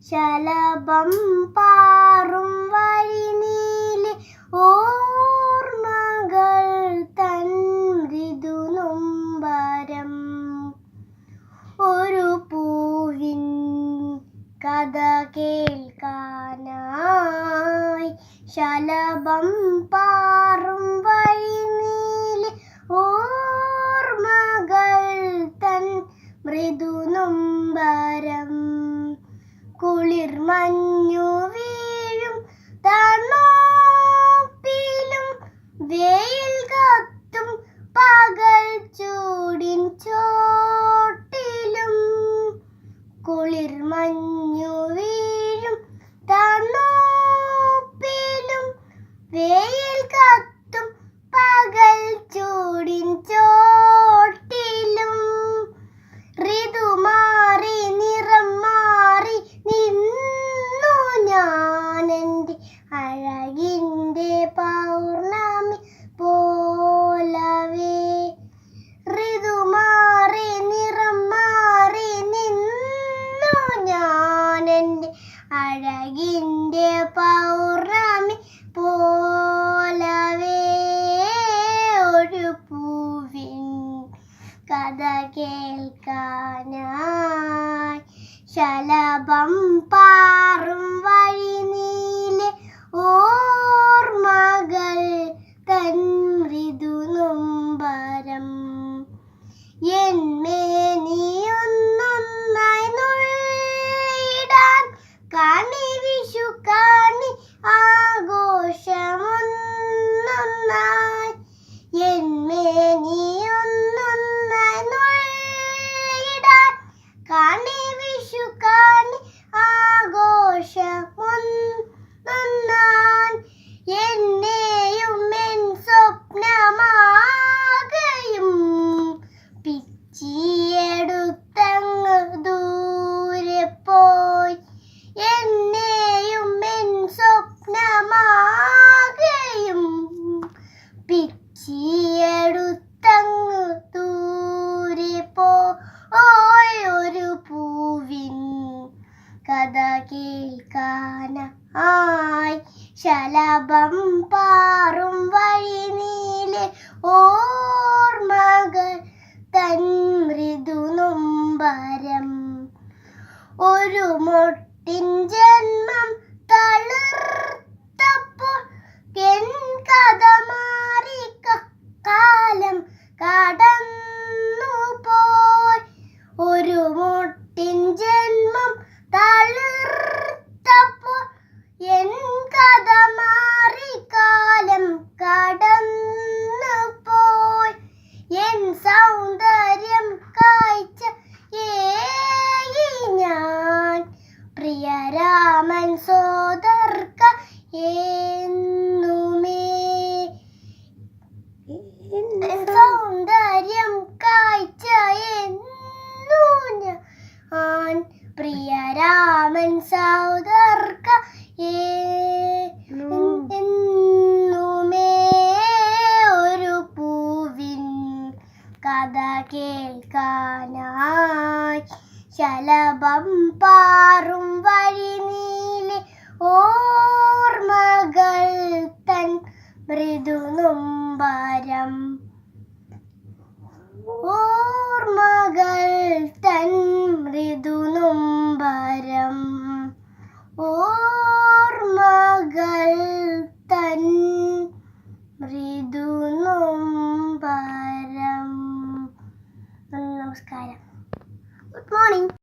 ശലഭം പാറും വഴിനീലെ ഓർമ്മകൾ തൻ മൃദുനൊമ്പരം. ഒരു പൂവിൻ കഥ കേൾക്കാനായി ശലഭം പാറും വഴിനീലെ ഓർമ്മകൾ തൻ മൃദുനൊമ്പരം. കുളിർമഞ്ഞു വീഴും തണുപ്പിലും വെയിൽ കത്തും പകൽ ചൂടിൻ ചോട്ടിലും. കുളിർമഞ്ഞു വീഴും തണുപ്പിലും വെയിൽ കത്തും പകൽ ചൂടിൻ ചോട്ടിലും. ഋതു മാറി നിറം മാറി നിന്നു ഞാനെൻ്റെ അഴകിൻ്റെ പൗർണമി പോലവേ. ഋതു മാറി നിറം മാറി നിന്നു ഞാനെൻ്റെ അഴകിൻ്റെ പൗർണമി പോലവേ. ഒരു പൂവിൻ കഥ കേൾക്കാനായി ശലഭം പാറും വഴിനീലെ ഓർമ്മകൾ തൻ മൃദുനൊമ്പരം. എന്മേനിയൊന്നൊന്നായി നുള്ളിടാൻ കണി വിഷു കണി ആഘോഷമൊന്നൊന്നായി. എന്മേനിയൊന്നൊന്നായി നുള്ളിടാൻ കണി വിഷു കണി ആഘോഷമൊന്നൊന്നാൻ. എന്നെയും എൻ സ്വപ്നമാകെയും പിച്ചിയെടുത്തങ്ങ് ദൂരെ പോയി. എന്നെയും എൻ സ്വപ്നമാകെയും പിച്ചിയെടുത്തങ്ങ് ദൂരെ പോയി. ഒരു പൂവിൻ കഥ കേൾക്കാനായി ശലഭം പാറും വഴിനീലെ ഓർമ്മകൾ തൻ മൃദുനൊമ്പരം. ഒരു മൊട്ടിൻ ജന്മം തളിർത്തപ്പോൾ എൻ കഥ മാറി കാലം കടന്നുപോയി. ഒരു മൊട്ടിൻ ജന്മം തളിർത്തപ്പോൾ എൻ കഥ മാറി കാലം കടന്നുപോയി. എൻ സൗന്ദര്യം കാഴ്ച ഏകി ഞാൻ പ്രിയരാമൻ സോദർക്ക എന്നുമേ. സൗന്ദര്യം കാഴ്ച എന്നു ഞാൻ പ്രിയരാമൻ സോദർക്ക എന്നുമേ. ഒരു പൂവിൻ കഥ കേൾക്കാനായി ശലഭം പാറും വഴിനീലെ ഓർമ്മകൾ തൻ മൃദുനൊമ്പരം. ഓർമ്മകൾ തൻ